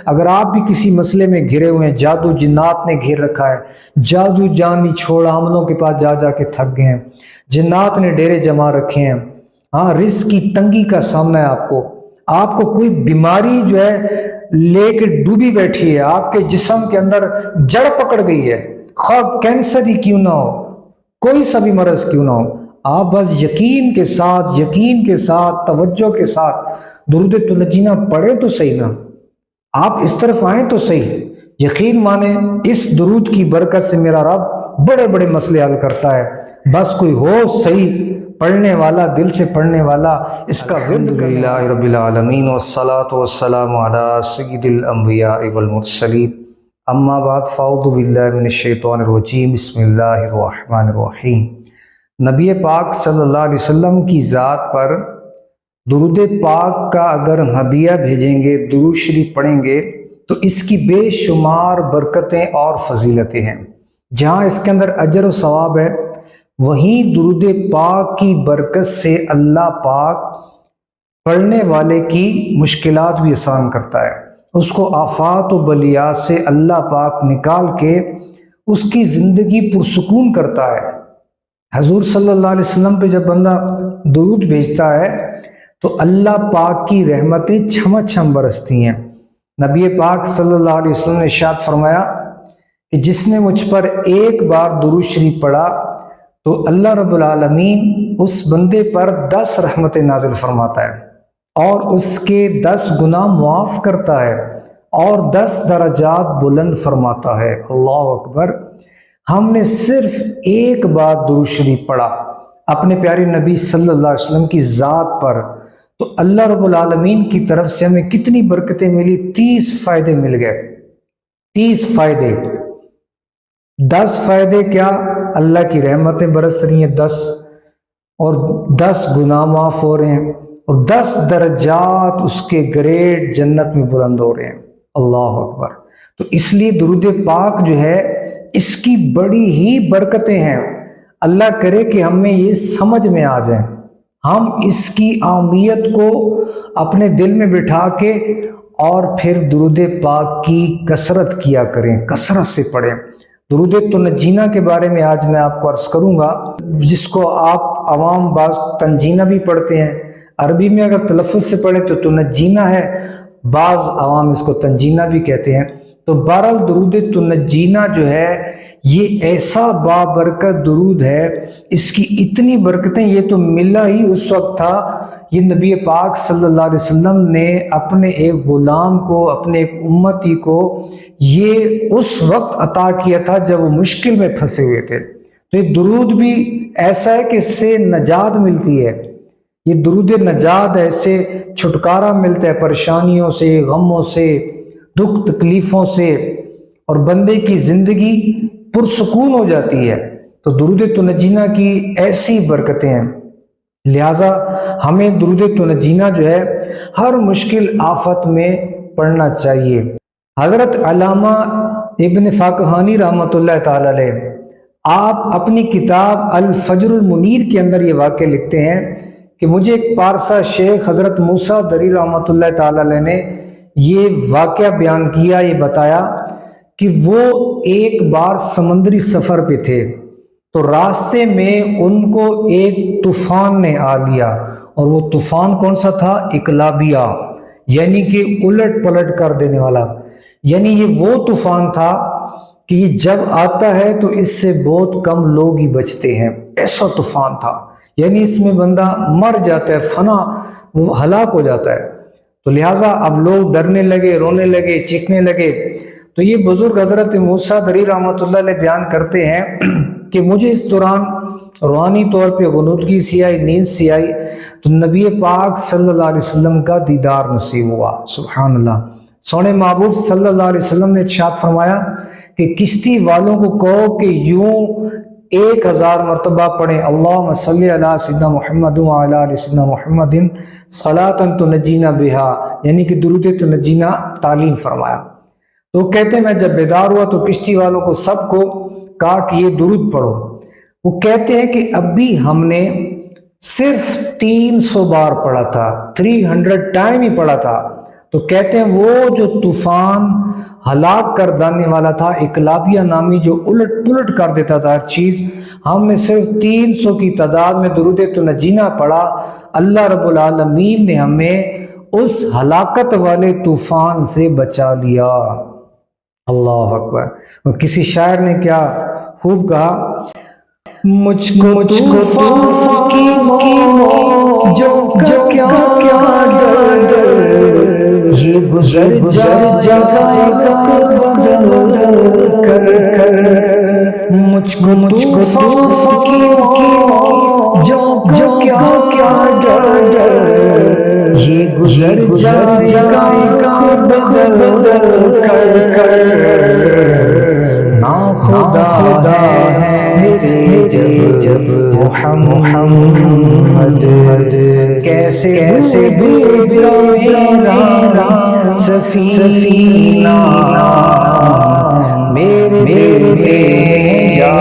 اگر آپ بھی کسی مسئلے میں گھرے ہوئے ہیں، جادو جنات نے گھیر رکھا ہے، جادو جانی چھوڑ عاملوں کے پاس جا جا کے تھک گئے ہیں، جنات نے ڈیرے جما رکھے ہیں، ہاں رزق کی تنگی کا سامنا ہے آپ کو کوئی بیماری جو ہے لے کے ڈوبی بیٹھی ہے، آپ کے جسم کے اندر جڑ پکڑ گئی ہے، خواہ کینسر ہی کیوں نہ ہو، کوئی سا بھی مرض کیوں نہ ہو، آپ بس یقین کے ساتھ توجہ کے ساتھ درود تنجینا پڑھیں تو صحیح نا، آپ اس طرف آئیں تو صحیح، یقین مانیں اس درود کی برکت سے میرا رب بڑے بڑے مسئلے حل کرتا ہے، بس کوئی ہو صحیح پڑھنے والا، دل سے پڑھنے والا، اس کا ورد الحمدللہ رب العالمین والصلاة والسلام علی سید الانبیاء والمرسلین، اما بعد فاعوذ باللہ من الشیطان الرجیم، بسم اللہ الرحمن الرحیم۔ نبی پاک صلی اللہ علیہ وسلم کی ذات پر درود پاک کا اگر ہم ہدیہ بھیجیں گے، درود شریف پڑھیں گے تو اس کی بے شمار برکتیں اور فضیلتیں ہیں۔ جہاں اس کے اندر اجر و ثواب ہے، وہیں درود پاک کی برکت سے اللہ پاک پڑھنے والے کی مشکلات بھی آسان کرتا ہے، اس کو آفات و بلیات سے اللہ پاک نکال کے اس کی زندگی پرسکون کرتا ہے۔ حضور صلی اللہ علیہ وسلم پہ جب بندہ درود بھیجتا ہے تو اللہ پاک کی رحمتیں چھم چھم برستی ہیں۔ نبی پاک صلی اللہ علیہ وسلم نے ارشاد فرمایا کہ جس نے مجھ پر ایک بار درود شریف پڑھا تو اللہ رب العالمین اس بندے پر 10 رحمتیں نازل فرماتا ہے اور اس کے 10 گناہ معاف کرتا ہے اور 10 درجات بلند فرماتا ہے۔ اللہ اکبر۔ ہم نے صرف ایک بار درود شریف پڑھا اپنے پیارے نبی صلی اللہ علیہ وسلم کی ذات پر تو اللہ رب العالمین کی طرف سے ہمیں کتنی برکتیں ملی، 30 فائدے مل گئے، 30 فائدے۔ 10 فائدے کیا، اللہ کی رحمتیں برس رہی ہیں 10، اور 10 گناہ معاف ہو رہے ہیں، اور 10 درجات اس کے گریڈ جنت میں بلند ہو رہے ہیں۔ اللہ اکبر۔ تو اس لیے درود پاک جو ہے اس کی بڑی ہی برکتیں ہیں۔ اللہ کرے کہ ہمیں یہ سمجھ میں آ جائیں، ہم اس کی اہمیت کو اپنے دل میں بٹھا کے اور پھر درود پاک کی کثرت کیا کریں، کثرت سے پڑھیں۔ درود تنجینا کے بارے میں آج میں آپ کو عرض کروں گا، جس کو آپ عوام بعض تنجینا بھی پڑھتے ہیں، عربی میں اگر تلفظ سے پڑھیں تو تنجینا ہے، بعض عوام اس کو تنجینا بھی کہتے ہیں۔ تو بہرحال درود تنجینا جو ہے یہ ایسا بابرکت درود ہے، اس کی اتنی برکتیں، یہ تو ملا ہی اس وقت تھا، یہ نبی پاک صلی اللہ علیہ وسلم نے اپنے ایک غلام کو، اپنے ایک امتی کو یہ اس وقت عطا کیا تھا جب وہ مشکل میں پھنسے ہوئے تھے۔ تو یہ درود بھی ایسا ہے کہ اس سے نجات ملتی ہے، یہ درود نجات ہے، اس سے چھٹکارا ملتا ہے پریشانیوں سے، غموں سے، دکھ تکلیفوں سے، اور بندے کی زندگی پرسکون ہو جاتی ہے۔ تو درود تنجینا کی ایسی برکتیں ہیں، لہٰذا ہمیں درود تنجینا جو ہے ہر مشکل آفت میں پڑھنا چاہیے۔ حضرت علامہ ابن فاقہانی رحمۃ اللہ تعالی علیہ، آپ اپنی کتاب الفجر المنیر کے اندر یہ واقعہ لکھتے ہیں کہ مجھے ایک پارسا شیخ حضرت موسیٰ دری رحمۃ اللہ تعالی علیہ نے یہ واقعہ بیان کیا، یہ بتایا کہ وہ ایک بار سمندری سفر پہ تھے تو راستے میں ان کو ایک طوفان نے آ لیا، اور وہ طوفان کون سا تھا؟ اقلابیہ، یعنی کہ الٹ پلٹ کر دینے والا، یعنی یہ وہ طوفان تھا کہ یہ جب آتا ہے تو اس سے بہت کم لوگ ہی بچتے ہیں، ایسا طوفان تھا، یعنی اس میں بندہ مر جاتا ہے، فنا، وہ ہلاک ہو جاتا ہے۔ تو لہٰذا اب لوگ ڈرنے لگے، رونے لگے، چیخنے لگے۔ تو یہ بزرگ حضرت موسیٰ دری رحمۃ اللہ علیہ بیان کرتے ہیں کہ مجھے اس دوران روحانی طور پہ غنودگی سی آئی، نیند سی آئی، تو نبی پاک صلی اللہ علیہ وسلم کا دیدار نصیب ہوا۔ سبحان اللہ۔ سونے محبوب صلی اللہ علیہ وسلم نے ارشاد فرمایا کہ کشتی والوں کو کہو کہ یوں 1000 مرتبہ پڑھیں، اللہم صلی علی سیدنا محمد وعلی آل سیدنا محمد صلاۃ تنجینا بہا، یعنی کہ درود تنجینا تعلیم فرمایا۔ تو کہتے ہیں میں جب بیدار ہوا تو کشتی والوں کو سب کو کہا کہ یہ درود پڑھو۔ وہ کہتے ہیں کہ اب بھی ہم نے صرف 300 بار پڑھا تھا، 300 ٹائم ہی پڑھا تھا، تو کہتے ہیں وہ جو طوفان ہلاک کر دینے والا تھا، اکلابیہ نامی، جو الٹ پلٹ کر دیتا تھا ہر چیز، ہم نے صرف 300 کی تعداد میں درود تنجینا پڑھا، اللہ رب العالمین نے ہمیں اس ہلاکت والے طوفان سے بچا لیا۔ اللہ اکبر۔ اور کسی شاعر نے کیا خوب کہا، مجھ کو طوفان کی موت جو کیا یہ گزر جائے گا بدل کر، مجھ کو طوفان کی موت جو کیا یہ گزر جائے گا بدل کر، نا خدا ہے میرے جب محمد کیسے ڈوبا میرا سفینہ، میرے جا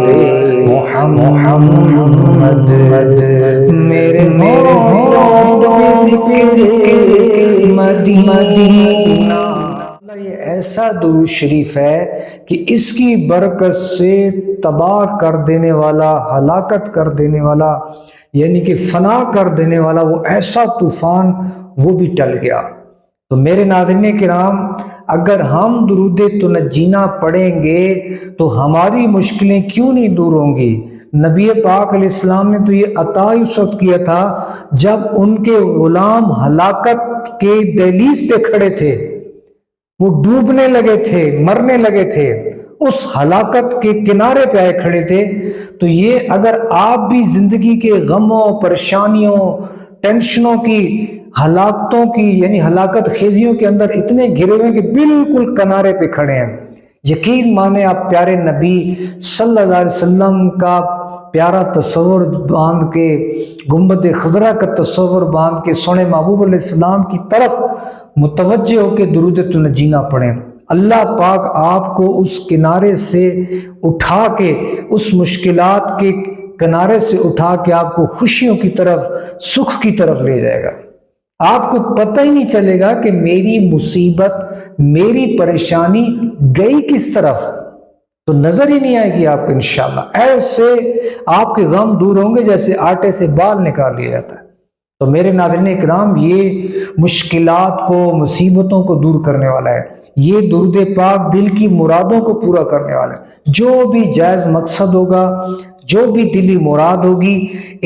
دے محمد، میرے مدینہ۔ یہ ایسا درود شریف ہے کہ اس کی برکت سے تباہ کر دینے والا، ہلاکت کر دینے والا، یعنی کہ فنا کر دینے والا وہ ایسا طوفان وہ بھی ٹل گیا۔ تو میرے ناظرین کرام، اگر ہم درود تنجینا پڑھیں گے تو ہماری مشکلیں کیوں نہیں دور ہوں گی؟ نبی پاک علیہ السلام نے تو یہ عطا اس وقت کیا تھا جب ان کے غلام ہلاکت کے دہلیز پہ کھڑے تھے، وہ ڈوبنے لگے تھے، مرنے لگے تھے، اس ہلاکت کے کنارے پہ آئے کھڑے تھے۔ تو یہ اگر آپ بھی زندگی کے غموں، پریشانیوں، ٹینشنوں کی، ہلاکتوں کی، یعنی ہلاکت خیزیوں کے اندر اتنے گھرے ہوئے کہ بالکل کنارے پہ کھڑے ہیں، یقین مانے آپ پیارے نبی صلی اللہ علیہ وسلم کا پیارا تصور باندھ کے، گنبد خضرا کا تصور باندھ کے سونے محبوب علیہ السلام کی طرف متوجہ ہو کے درود تنجینا پڑھیں۔ اللہ پاک آپ کو اس کنارے سے اٹھا کے، اس مشکلات کے کنارے سے اٹھا کے آپ کو خوشیوں کی طرف، سکھ کی طرف لے جائے گا۔ آپ کو پتہ ہی نہیں چلے گا کہ میری مصیبت، میری پریشانی گئی کس طرف، تو نظر ہی نہیں آئے گی آپ کو انشاءاللہ۔ ایسے آپ کے غم دور ہوں گے جیسے آٹے سے بال نکال لیا جاتا ہے۔ تو میرے ناظرین اکرام، یہ مشکلات کو، مصیبتوں کو دور کرنے والا ہے۔ یہ درود پاک دل کی مرادوں کو پورا کرنے والا ہے۔ جو بھی جائز مقصد ہوگا، جو بھی دلی مراد ہوگی،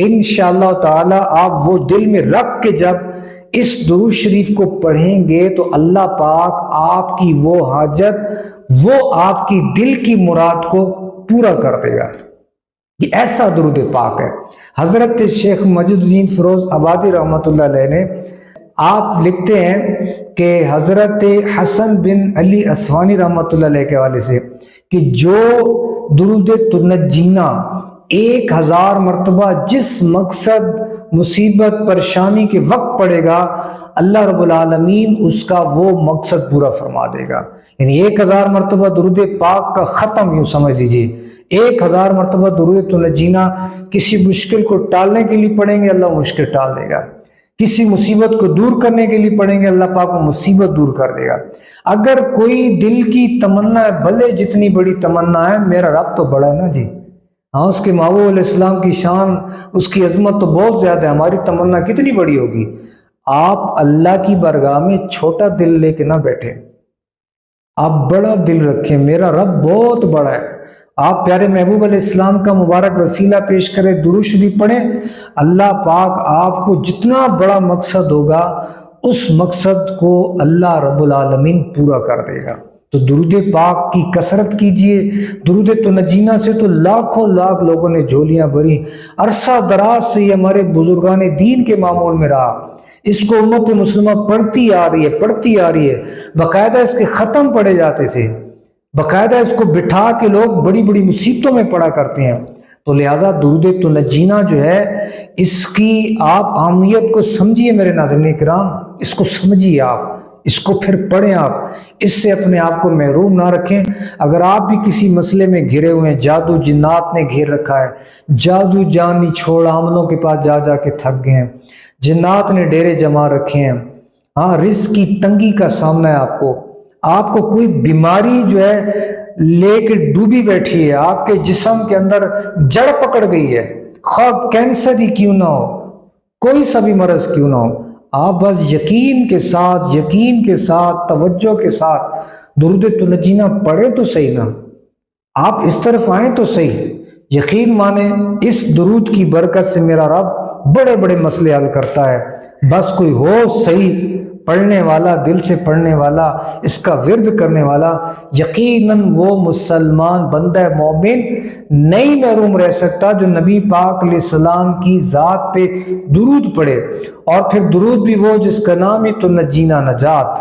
انشاءاللہ تعالی آپ وہ دل میں رکھ کے جب اس درود شریف کو پڑھیں گے تو اللہ پاک آپ کی وہ حاجت، وہ آپ کی دل کی مراد کو پورا کر دے گا۔ یہ ایسا درود پاک ہے۔ حضرت شیخ مجید الدین فیروز آبادی رحمۃ اللہ علیہ نے، آپ لکھتے ہیں کہ حضرت حسن بن علی اسوانی رحمۃ اللہ علیہ کے حوالے سے کہ جو درود تنجینا 1000 مرتبہ جس مقصد، مصیبت، پریشانی کے وقت پڑے گا، اللہ رب العالمین اس کا وہ مقصد پورا فرما دے گا۔ یعنی 1000 مرتبہ درود پاک کا ختم، یوں سمجھ لیجئے 1000 مرتبہ درود تنجینا کسی مشکل کو ٹالنے کے لیے پڑھیں گے، اللہ مشکل ٹال دے گا۔ کسی مصیبت کو دور کرنے کے لیے پڑھیں گے، اللہ پاک وہ مصیبت دور کر دے گا۔ اگر کوئی دل کی تمنا ہے، بھلے جتنی بڑی تمنا ہے، میرا رب تو بڑا ہے نا جی، ہاں اس کے محبوب علیہ السلام کی شان، اس کی عظمت تو بہت زیادہ ہے، ہماری تمنا کتنی بڑی ہوگی۔ آپ اللہ کی بارگاہ میں چھوٹا دل لے کے نہ بیٹھیں، آپ بڑا دل رکھیں، میرا رب بہت بڑا ہے۔ آپ پیارے محبوب علیہ السلام کا مبارک وسیلہ پیش کریں، درود شریف پڑھیں، اللہ پاک آپ کو جتنا بڑا مقصد ہوگا اس مقصد کو اللہ رب العالمین پورا کر دے گا۔ تو درود پاک کی کثرت کیجئے۔ درود تنجینا سے تو لاکھوں لاکھ لوگوں نے جھولیاں بھری، عرصہ دراز سے یہ ہمارے بزرگان دین کے معمول میں رہا، اس کو امت مسلمہ پڑھتی آ رہی ہے، باقاعدہ اس کے ختم پڑھے جاتے تھے، باقاعدہ اس کو بٹھا کے لوگ بڑی بڑی مصیبتوں میں پڑھا کرتے ہیں۔ تو لہٰذا درود تنجینا جو ہے، اس کی آپ اہمیت کو سمجھیے میرے ناظرین کرام، اس کو سمجھیے، آپ اس کو پھر پڑھیں، آپ اس سے اپنے آپ کو محروم نہ رکھیں۔ اگر آپ بھی کسی مسئلے میں گھرے ہوئے ہیں، جادو جنات نے گھیر رکھا ہے، جادو جانی چھوڑ عاملوں کے پاس جا جا کے تھک گئے ہیں، جنات نے ڈیرے جما رکھے ہیں، ہاں رزق کی تنگی کا سامنا ہے آپ کو کوئی بیماری جو ہے لے کے ڈوبی بیٹھی ہے، آپ کے جسم کے اندر جڑ پکڑ گئی ہے، خواہ کینسر ہی کیوں نہ ہو، کوئی سا بھی مرض کیوں نہ ہو، آپ بس یقین کے ساتھ توجہ کے ساتھ درود تنجینا پڑھے تو صحیح نا، آپ اس طرف آئیں تو صحیح، یقین مانیں اس درود کی برکت سے میرا رب بڑے بڑے مسئلے حل کرتا ہے، بس کوئی ہو صحیح پڑھنے والا، دل سے پڑھنے والا، اس کا ورد کرنے والا، یقیناً وہ مسلمان بندہ مومن نہیں محروم رہ سکتا جو نبی پاک علیہ السلام کی ذات پہ درود پڑھے، اور پھر درود بھی وہ جس کا نام ہے تنجینا نجات،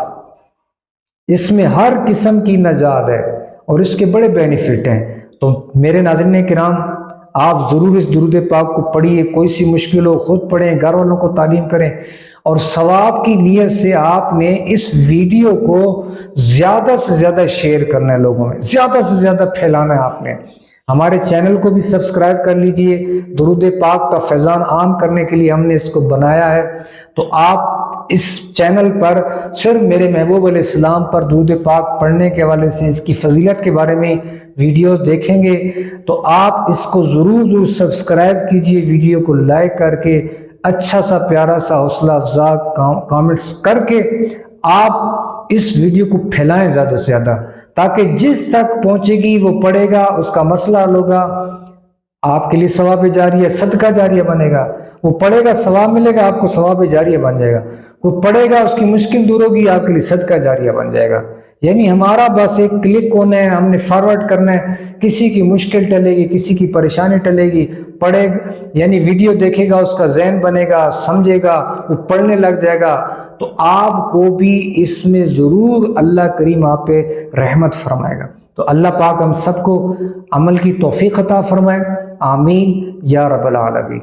اس میں ہر قسم کی نجات ہے اور اس کے بڑے بینیفٹ ہیں۔ تو میرے ناظرین کرام، آپ ضرور اس درود پاک کو پڑھیے، کوئی سی مشکل ہو خود پڑھیں، گھر والوں کو تعلیم کریں، اور ثواب کی نیت سے آپ نے اس ویڈیو کو زیادہ سے زیادہ شیئر کرنا ہے، لوگوں میں زیادہ سے زیادہ پھیلانا ہے آپ نے۔ ہمارے چینل کو بھی سبسکرائب کر لیجئے، درود پاک کا فیضان عام کرنے کے لیے ہم نے اس کو بنایا ہے، تو آپ اس چینل پر صرف میرے محبوب علیہ السلام پر درود پاک پڑھنے کے حوالے سے اس کی فضیلت کے بارے میں ویڈیوز دیکھیں گے، تو آپ اس کو ضرور سبسکرائب کیجئے، ویڈیو کو لائک کر کے اچھا سا پیارا سا حوصلہ افزا کامنٹس کر کے آپ اس ویڈیو کو پھیلائیں زیادہ سے زیادہ، تاکہ جس تک پہنچے گی وہ پڑھے گا، اس کا مسئلہ حل ہوگا، آپ کے لیے ثواب جاریہ صدقہ جاریہ بنے گا، وہ پڑھے گا ثواب ملے گا، آپ کو ثواب جاریہ بن جائے گا، وہ پڑھے گا اس کی مشکل دور ہوگی، آپ کے لیے صدقہ جاریہ بن جائے گا۔ یعنی ہمارا بس ایک کلک ہونا ہے، ہم نے فارورڈ کرنا ہے، کسی کی مشکل ٹلے گی، کسی کی پریشانی ٹلے گی، پڑھے یعنی ویڈیو دیکھے گا، اس کا ذہن بنے گا، سمجھے گا، وہ پڑھنے لگ جائے گا، تو آپ کو بھی اس میں ضرور اللہ کریم آپ پہ رحمت فرمائے گا۔ تو اللہ پاک ہم سب کو عمل کی توفیق عطا فرمائے، آمین یا رب العالمین۔